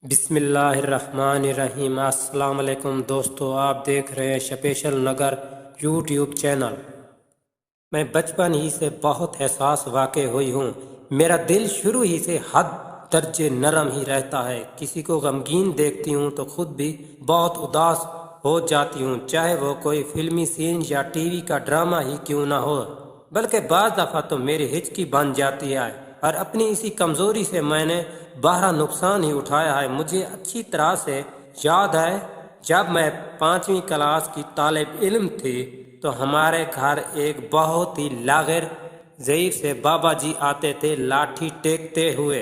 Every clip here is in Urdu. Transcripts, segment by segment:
بسم اللہ الرحمن الرحیم۔ السلام علیکم دوستو، آپ دیکھ رہے ہیں شپیشل نگر یوٹیوب چینل۔ میں بچپن ہی سے بہت حساس واقع ہوئی ہوں۔ میرا دل شروع ہی سے حد درجے نرم ہی رہتا ہے۔ کسی کو غمگین دیکھتی ہوں تو خود بھی بہت اداس ہو جاتی ہوں، چاہے وہ کوئی فلمی سین یا ٹی وی کا ڈرامہ ہی کیوں نہ ہو، بلکہ بعض دفعہ تو میری ہچکی بن جاتی ہے۔ اور اپنی اسی کمزوری سے میں نے بہرا نقصان ہی اٹھایا ہے۔ مجھے اچھی طرح سے یاد ہے، جب میں 5ویں کلاس کی طالب علم تھی تو ہمارے گھر ایک بہت ہی لاغر ضعیف سے بابا جی آتے تھے، لاٹھی ٹیکتے ہوئے۔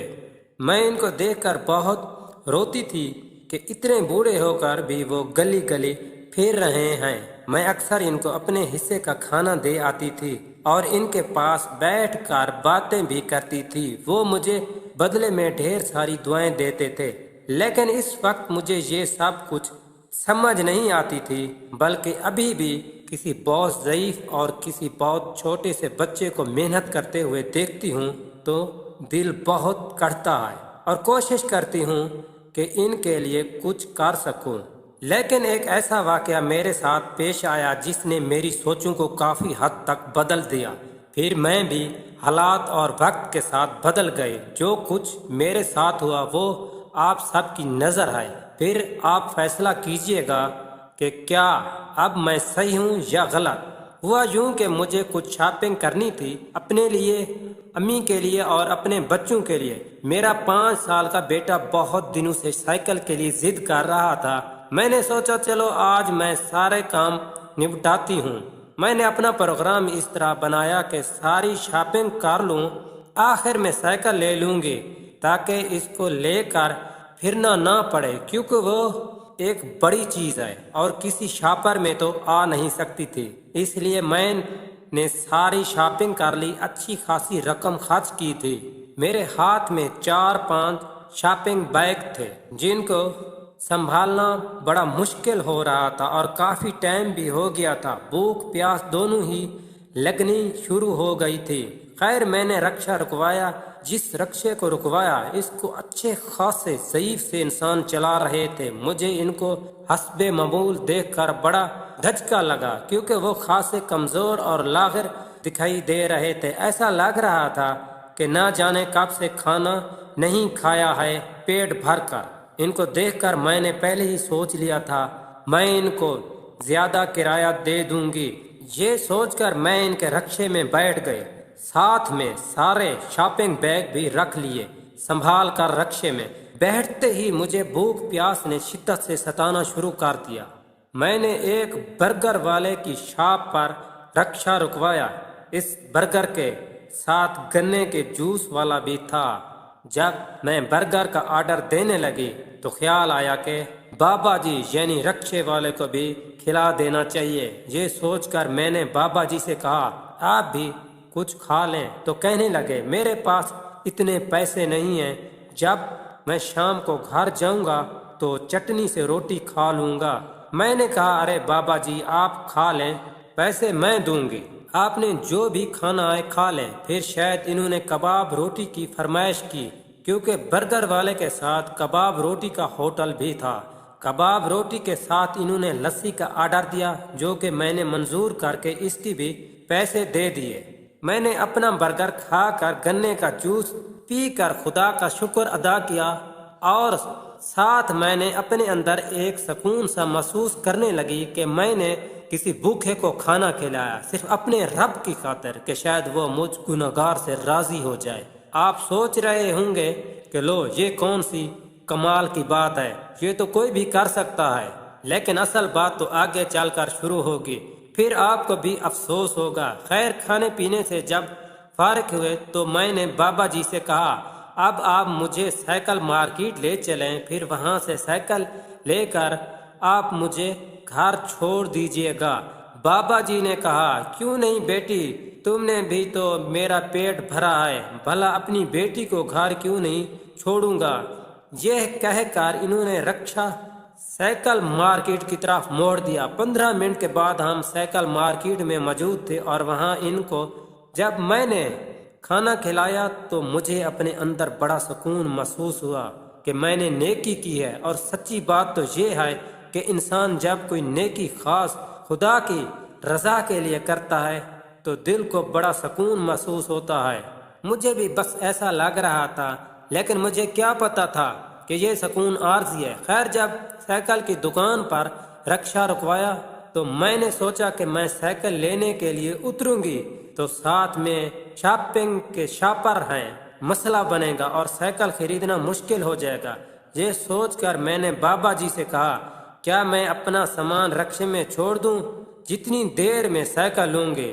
میں ان کو دیکھ کر بہت روتی تھی کہ اتنے بوڑھے ہو کر بھی وہ گلی گلی پھر رہے ہیں۔ میں اکثر ان کو اپنے حصے کا کھانا دے آتی تھی اور ان کے پاس بیٹھ کر باتیں بھی کرتی تھی۔ وہ مجھے بدلے میں ڈھیر ساری دعائیں دیتے تھے، لیکن اس وقت مجھے یہ سب کچھ سمجھ نہیں آتی تھی، بلکہ ابھی بھی کسی بہت ضعیف اور کسی بہت چھوٹے سے بچے کو محنت کرتے ہوئے دیکھتی ہوں تو دل بہت کڑھتا ہے اور کوشش کرتی ہوں کہ ان کے لیے کچھ کر سکوں۔ لیکن ایک ایسا واقعہ میرے ساتھ پیش آیا جس نے میری سوچوں کو کافی حد تک بدل دیا۔ پھر میں بھی حالات اور وقت کے ساتھ بدل گئے۔ جو کچھ میرے ساتھ ہوا وہ آپ سب کی نظر ہے، پھر آپ فیصلہ کیجئے گا کہ کیا اب میں صحیح ہوں یا غلط۔ ہوا یوں کہ مجھے کچھ شاپنگ کرنی تھی، اپنے لیے، امی کے لیے اور اپنے بچوں کے لیے۔ میرا 5 سال کا بیٹا بہت دنوں سے سائیکل کے لیے ضد کر رہا تھا۔ میں نے سوچا چلو آج میں سارے کام نپٹاتی ہوں۔ میں نے اپنا پروگرام اس طرح بنایا کہ ساری شاپنگ کر لوں، آخر میں سائیکل لے لوں گی تاکہ اس کو لے کر پھرنا نہ پڑے، کیونکہ وہ ایک بڑی چیز ہے اور کسی شاپر میں تو آ نہیں سکتی تھی۔ اس لیے میں نے ساری شاپنگ کر لی، اچھی خاصی رقم خرچ کی تھی۔ میرے ہاتھ میں 4-5 شاپنگ بیگ تھے جن کو سنبھالنا بڑا مشکل ہو رہا تھا اور کافی ٹائم بھی ہو گیا تھا۔ بھوک پیاس دونوں ہی لگنی شروع ہو گئی تھی۔ خیر میں نے رکشا رکوایا۔ جس رکشے کو رکوایا اس کو اچھے خاصے ضعیف سے انسان چلا رہے تھے۔ مجھے ان کو حسب معمول دیکھ کر بڑا دھچکا لگا، کیونکہ وہ خاصے کمزور اور لاغر دکھائی دے رہے تھے۔ ایسا لگ رہا تھا کہ نہ جانے کب سے کھانا نہیں کھایا ہے پیٹ بھر کر۔ ان کو دیکھ کر میں نے پہلے ہی سوچ لیا تھا میں ان کو زیادہ کرایہ دے دوں گی۔ یہ سوچ کر میں ان کے رکشے میں بیٹھ گئے، ساتھ میں سارے شاپنگ بیگ بھی رکھ لیے سنبھال کر۔ رکشے میں بیٹھتے ہی مجھے بھوک پیاس نے شدت سے ستانا شروع کر دیا۔ میں نے ایک برگر والے کی شاپ پر رکشا رکوایا۔ اس برگر کے ساتھ گنے کے جوس والا بھی تھا۔ جب میں برگر کا آرڈر دینے لگی تو خیال آیا کہ بابا جی یعنی رکشے والے کو بھی کھلا دینا چاہیے۔ یہ سوچ کر میں نے بابا جی سے کہا آپ بھی کچھ کھا لیں، تو کہنے لگے میرے پاس اتنے پیسے نہیں ہیں، جب میں شام کو گھر جاؤں گا تو چٹنی سے روٹی کھا لوں گا۔ میں نے کہا ارے بابا جی آپ کھا لیں، پیسے میں دوں گی، آپ نے جو بھی کھانا ہے کھا لیں۔ پھر شاید انہوں نے کباب روٹی کی فرمائش کی، کیونکہ برگر والے کے ساتھ کباب روٹی کا ہوٹل بھی تھا۔ کباب روٹی کے ساتھ انہوں نے لسی کا آرڈر دیا، جو کہ میں نے منظور کر کے اس کی بھی پیسے دے دیے۔ میں نے اپنا برگر کھا کر گنے کا جوس پی کر خدا کا شکر ادا کیا اور ساتھ میں نے اپنے اندر ایک سکون سا محسوس کرنے لگی کہ میں نے کسی بھوکے کو کھانا کھلایا، صرف اپنے رب کی خاطر، کہ شاید وہ مجھ گنہگار سے راضی ہو جائے۔ آپ سوچ رہے ہوں گے کہ لو یہ کون سی کمال کی بات ہے، یہ تو کوئی بھی کر سکتا ہے، لیکن اصل بات تو آگے چل کر شروع ہوگی، پھر آپ کو بھی افسوس ہوگا۔ خیر کھانے پینے سے جب فارغ ہوئے تو میں نے بابا جی سے کہا اب آپ مجھے سائیکل مارکیٹ لے چلیں، پھر وہاں سے سائیکل لے کر آپ مجھے گھر چھوڑ دیجئے گا۔ بابا جی نے کہا کیوں نہیں بیٹی، تم نے بھی تو میرا پیٹ بھرا ہے، بھلا اپنی بیٹی کو گھر کیوں نہیں چھوڑوں گا۔ یہ کہہ کر انہوں نے رکشا سائیکل مارکیٹ کی طرف موڑ دیا۔ 15 منٹ کے بعد ہم سائیکل مارکیٹ میں موجود تھے اور وہاں ان کو جب میں نے کھانا کھلایا تو مجھے اپنے اندر بڑا سکون محسوس ہوا۔ کہ میں نے نیکی کی ہے، اور سچی بات تو یہ ہے کہ انسان جب کوئی نیکی خاص خدا کی رضا کے لیے کرتا ہے تو دل کو بڑا سکون محسوس ہوتا ہے۔ مجھے بھی بس ایسا لگ رہا تھا، لیکن مجھے کیا پتا تھا کہ یہ سکون عارضی ہے۔ خیر، جب سائیکل کی دکان پر رکشا رکوایا تو میں نے سوچا کہ میں سائیکل لینے کے لیے اتروں گی تو ساتھ میں شاپنگ کے شاپر ہیں، مسئلہ بنے گا اور سائیکل خریدنا مشکل ہو جائے گا۔ یہ سوچ کر میں نے بابا جی سے کہا، کیا میں اپنا سامان رکشے میں چھوڑ دوں؟ جتنی دیر میں سائیکل لوں گے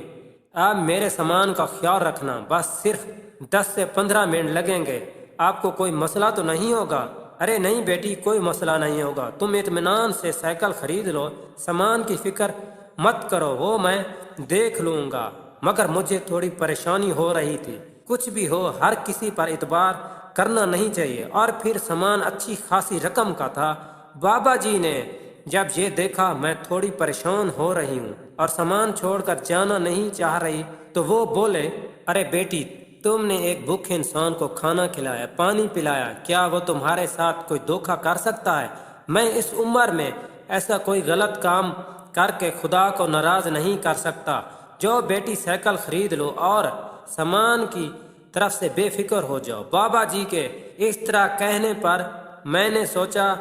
آپ میرے سامان کا خیال رکھنا، بس صرف 10 سے 15 منٹ لگیں گے، آپ کو کوئی مسئلہ تو نہیں ہوگا؟ ارے نہیں بیٹی، کوئی مسئلہ نہیں ہوگا، تم اطمینان سے سائیکل خرید لو، سامان کی فکر مت کرو، وہ میں دیکھ لوں گا۔ مگر مجھے تھوڑی پریشانی ہو رہی تھی۔ کچھ بھی ہو، ہر کسی پر اعتبار کرنا نہیں چاہیے، اور پھر سامان اچھی خاصی رقم کا تھا۔ بابا جی نے جب یہ دیکھا میں تھوڑی پریشان ہو رہی ہوں اور سامان چھوڑ کر جانا نہیں چاہ رہی تو وہ بولے، ارے بیٹی، تم نے ایک بھوکے انسان کو کھانا کھلایا، پانی پلایا، کیا وہ تمہارے ساتھ کوئی دھوکہ کر سکتا ہے؟ میں اس عمر میں ایسا کوئی غلط کام کر کے خدا کو ناراض نہیں کر سکتا۔ جو بیٹی سائیکل خرید لو اور سامان کی طرف سے بے فکر ہو جاؤ۔ بابا جی کے اس طرح کہنے پر میں نے سوچا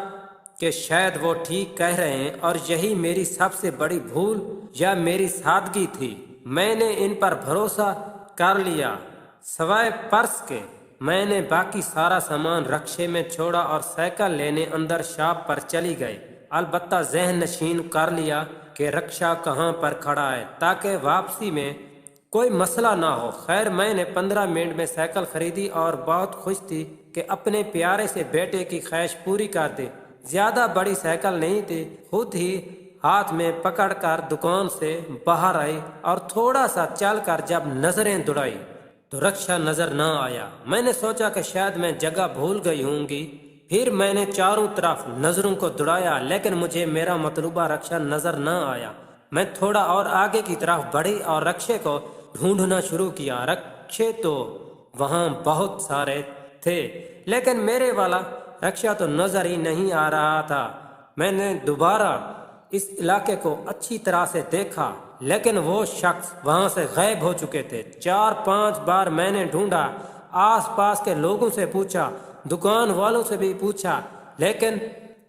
کہ شاید وہ ٹھیک کہہ رہے ہیں، اور یہی میری سب سے بڑی بھول یا میری سادگی تھی۔ میں نے ان پر بھروسہ کر لیا، سوائے پرس کے۔ میں نے باقی سارا سامان رکشے میں چھوڑا اور سائیکل لینے اندر شاپ پر چلی گئی، البتہ ذہن نشین کر لیا کہ رکشا کہاں پر کھڑا ہے تاکہ واپسی میں کوئی مسئلہ نہ ہو۔ خیر، میں نے 15 منٹ میں سائیکل خریدی اور بہت خوش تھی کہ اپنے پیارے سے بیٹے کی خواہش پوری کر دی۔ زیادہ بڑی سائیکل نہیں تھی، خود ہی ہاتھ میں پکڑ کر دکان سے باہر آئی اور تھوڑا سا چل کر جب نظریں دوڑائی تو رکشا نظر نہ آیا۔ میں نے سوچا کہ شاید میں جگہ بھول گئی ہوں گی۔ پھر میں نے چاروں طرف نظروں کو دوڑایا، لیکن مجھے میرا مطلوبہ رکشا نظر نہ آیا۔ میں تھوڑا اور آگے کی طرف بڑھی اور رکشے کو ڈھونڈنا شروع کیا۔ رکشے تو وہاں بہت سارے تھے، لیکن میرے والا رکشا تو نظر ہی نہیں آ رہا تھا۔ میں نے دوبارہ اس علاقے کو اچھی طرح سے دیکھا، لیکن وہ شخص وہاں سے غائب ہو چکے تھے۔ 4-5 بار میں نے ڈھونڈا، آس پاس کے لوگوں سے پوچھا، دکان والوں سے بھی پوچھا، لیکن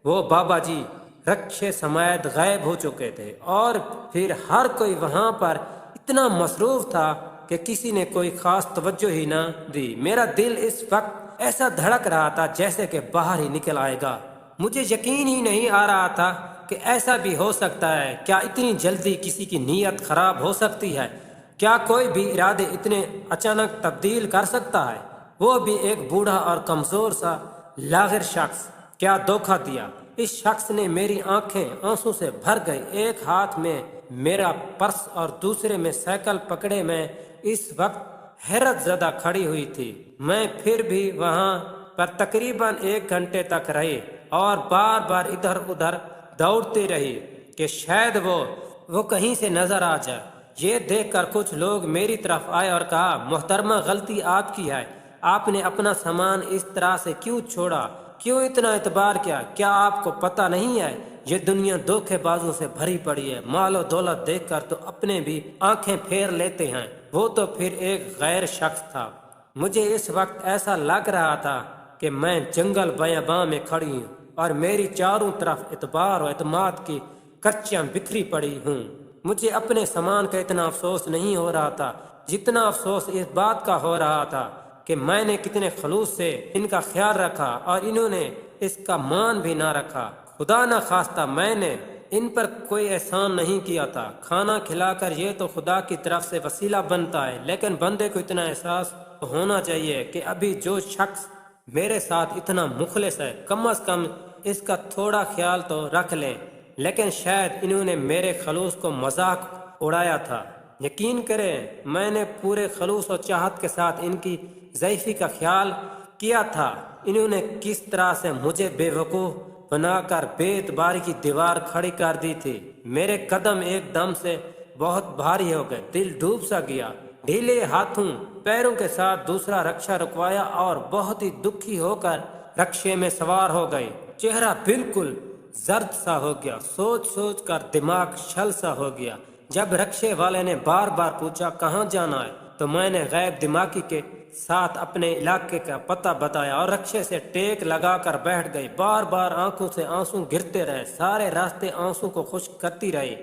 وہ بابا جی رکشے سمیت غائب ہو چکے تھے، اور پھر ہر کوئی وہاں پر اتنا مصروف تھا کہ کسی نے کوئی خاص توجہ ہی نہ دی۔ میرا دل اس وقت ایسا دھڑک رہا تھا جیسے کہ باہر ہی نکل آئے گا۔ مجھے یقین ہی نہیں آ رہا تھا کہ ایسا بھی ہو سکتا ہے۔ کیا اتنی جلدی کسی کی نیت خراب ہو سکتی ہے؟ کیا کوئی بھی ارادے اتنے اچانک تبدیل کر سکتا ہے؟ وہ بھی ایک بوڑھا اور کمزور سا لاغر شخص۔ کیا دھوکہ دیا! اس شخص نے میری آنکھیں آنسوں سے بھر گئی۔ ایک ہاتھ میں میرا پرس اور دوسرے میں سائیکل پکڑے میں اس وقت حیرت زدہ کھڑی ہوئی تھی۔ میں پھر بھی وہاں پر تقریباً 1 گھنٹے تک رہی اور بار بار ادھر ادھر دوڑتی رہی کہ شاید وہ کہیں سے نظر آ جائے۔ یہ دیکھ کر کچھ لوگ میری طرف آئے اور کہا، محترمہ، غلطی آپ کی ہے، آپ نے اپنا سامان اس طرح سے کیوں چھوڑا، کیوں اتنا اعتبار کیا؟ کیا آپ کو پتہ نہیں ہے یہ دنیا دھوکے بازوں سے بھری پڑی ہے؟ مال و دولت دیکھ کر تو اپنے بھی آنکھیں پھیر لیتے ہیں۔ وہ تو پھر ایک غیر شخص تھا۔ مجھے اس وقت ایسا لگ رہا تھا کہ میں جنگل بیاباں میں کھڑی ہوں اور میری چاروں طرف اعتبار و اعتماد کی کرچیاں بکھری پڑی ہوں۔ مجھے اپنے سامان کا اتنا افسوس نہیں ہو رہا تھا جتنا افسوس اس بات کا ہو رہا تھا کہ میں نے کتنے خلوص سے ان کا خیال رکھا اور انہوں نے اس کا مان بھی نہ رکھا۔ خدا نہ خواستہ میں نے ان پر کوئی احسان نہیں کیا تھا۔ کھانا کھلا کر یہ تو خدا کی طرف سے وسیلہ بنتا ہے، لیکن بندے کو اتنا احساس ہونا چاہیے کہ ابھی جو شخص میرے ساتھ اتنا مخلص ہے، کم از کم اس کا تھوڑا خیال تو رکھ لیں۔ لیکن شاید انہوں نے میرے خلوص کو مذاق اڑایا تھا۔ یقین کریں، میں نے پورے خلوص و چاہت کے ساتھ ان کی ضعیفی کا خیال کیا تھا۔ انہوں نے کس طرح سے مجھے بے وقوف بنا کر بے اعتباری کی دیوار کھڑی کر دی تھی۔ میرے قدم ایک دم سے بہت بھاری ہو گئے، دل ڈوب سا گیا۔ ڈھیلے ہاتھوں پیروں کے ساتھ دوسرا رکشا رکوایا اور بہت ہی دکھی ہو کر رکشے میں سوار ہو گئے۔ چہرہ بالکل زرد سا ہو گیا، سوچ سوچ کر دماغ شل سا ہو گیا۔ جب رکشے والے نے بار بار پوچھا کہاں جانا ہے تو میں نے غیب دماغی کے ساتھ اپنے علاقے کا پتہ بتایا اور رکشے سے ٹیک لگا کر بیٹھ گئی۔ بار بار آنکھوں سے آنسو گرتے رہے، سارے راستے آنسو کو خشک کرتی رہی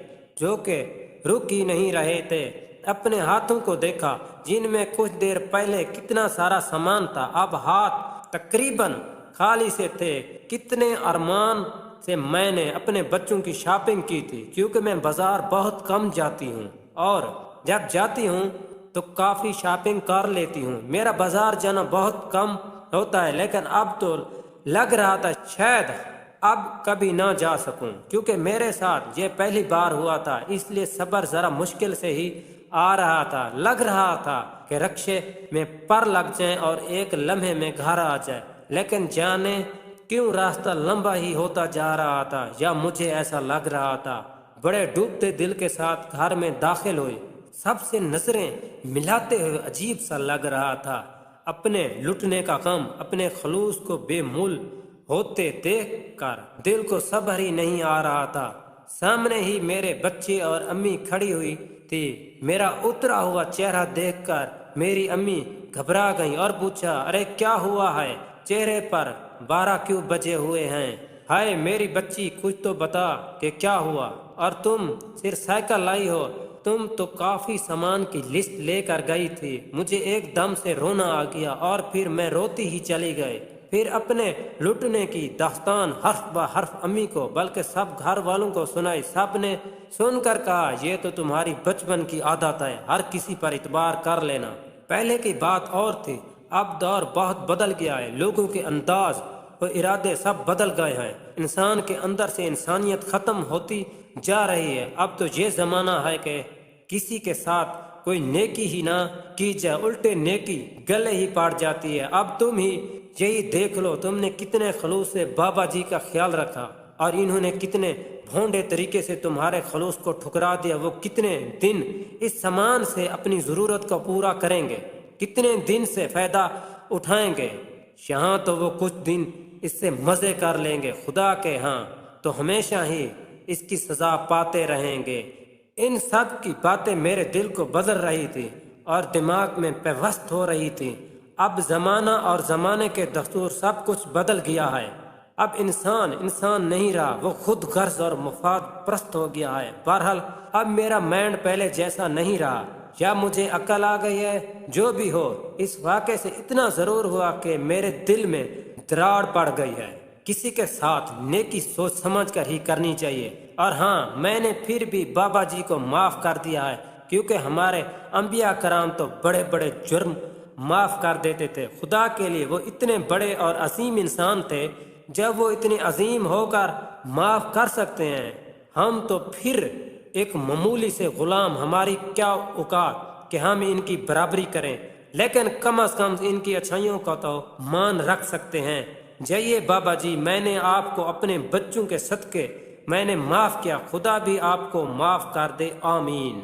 جو کہ رک ہی نہیں رہے تھے۔ اپنے ہاتھوں کو دیکھا جن میں کچھ دیر پہلے کتنا سارا سامان تھا، اب ہاتھ تقریباً خالی سے تھے۔ کتنے ارمان سے میں نے اپنے بچوں کی شاپنگ کی تھی، کیونکہ میں بازار بہت کم جاتی ہوں اور جب جاتی ہوں تو کافی شاپنگ کر لیتی ہوں۔ میرا بازار جانا بہت کم ہوتا ہے، لیکن اب تو لگ رہا تھا شاید اب کبھی نہ جا سکوں، کیونکہ میرے ساتھ یہ پہلی بار ہوا تھا، اس لیے صبر ذرا مشکل سے ہی آ رہا تھا۔ لگ رہا تھا کہ رکشے میں پر لگ جائیں اور ایک لمحے میں گھر آ جائے، لیکن جانے کیوں راستہ لمبا ہی ہوتا جا رہا تھا، یا مجھے ایسا لگ رہا تھا۔ بڑے ڈوبتے دل کے ساتھ گھر میں داخل ہوئے، سب سے نظریں ملاتے ہوئے عجیب سا لگ رہا تھا۔ اپنے لٹنے کا غم، اپنے خلوص کو بے مول ہوتے دیکھ کر دل کو صبر ہی نہیں آ رہا تھا۔ سامنے ہی میرے بچے اور امی کھڑی ہوئی تھی۔ میرا اترا ہوا چہرہ دیکھ کر میری امی گھبرا گئیں اور پوچھا، ارے کیا ہوا ہے؟ چہرے پر 12 کیوں بجے ہوئے ہیں؟ ہائے میری بچی، کچھ تو بتا کہ کیا ہوا؟ اور تم صرف سائیکل لائی ہو، تم تو کافی سامان کی لسٹ لے کر گئی تھی۔ مجھے ایک دم سے رونا آ گیا اور پھر میں روتی ہی چلی گئی۔ پھر اپنے لٹنے کی داستان حرف بہ حرف امی کو بلکہ سب گھر والوں کو سنائی۔ سب نے سن کر کہا، یہ تو تمہاری بچپن کی عادت ہے، ہر کسی پر اعتبار کر لینا۔ پہلے کی بات اور تھی، اب دور بہت بدل گیا ہے، لوگوں کے انداز اور ارادے سب بدل گئے ہیں، انسان کے اندر سے انسانیت ختم ہوتی جا رہی ہے۔ اب تو یہ زمانہ ہے کہ کسی کے ساتھ کوئی نیکی ہی نہ کی جائے، الٹے نیکی گلے ہی پاٹ جاتی ہے۔ اب تم ہی یہی دیکھ لو، تم نے کتنے خلوص سے بابا جی کا خیال رکھا اور انہوں نے کتنے بھونڈے طریقے سے تمہارے خلوص کو ٹھکرا دیا۔ وہ کتنے دن اس سامان سے اپنی ضرورت کو پورا کریں گے، کتنے دن سے فائدہ اٹھائیں گے؟ یہاں تو وہ کچھ دن اس سے مزے کر لیں گے، خدا کے ہاں تو ہمیشہ ہی اس کی سزا پاتے رہیں گے۔ ان سب کی باتیں میرے دل کو بدل رہی تھی اور دماغ میں پیوست ہو رہی تھی۔ اب زمانہ اور زمانے کے دستور سب کچھ بدل گیا ہے۔ اب انسان نہیں رہا، وہ خود غرض اور مفاد پرست ہو گیا ہے۔ بہرحال اب میرا مائنڈ پہلے جیسا نہیں رہا، یا مجھے عقل آ گئی ہے، جو بھی ہو اس واقعے سے اتنا ضرور ہوا کہ میرے دل میں دراڑ پڑ گئی ہے۔ کسی کے ساتھ نیکی سوچ سمجھ کر ہی کرنی چاہیے۔ اور ہاں، میں نے پھر بھی بابا جی کو معاف کر دیا ہے، کیونکہ ہمارے انبیاء کرام تو بڑے بڑے جرم معاف کر دیتے تھے۔ خدا کے لیے وہ اتنے بڑے اور عظیم انسان تھے، جب وہ اتنے عظیم ہو کر معاف کر سکتے ہیں، ہم تو پھر ایک معمولی سے غلام، ہماری کیا اوقات کہ ہم ان کی برابری کریں، لیکن کم از کم ان کی اچھائیوں کا تو مان رکھ سکتے ہیں۔ جائیے بابا جی، میں نے آپ کو اپنے بچوں کے صدقے میں نے معاف کیا، خدا بھی آپ کو معاف کر دے، آمین۔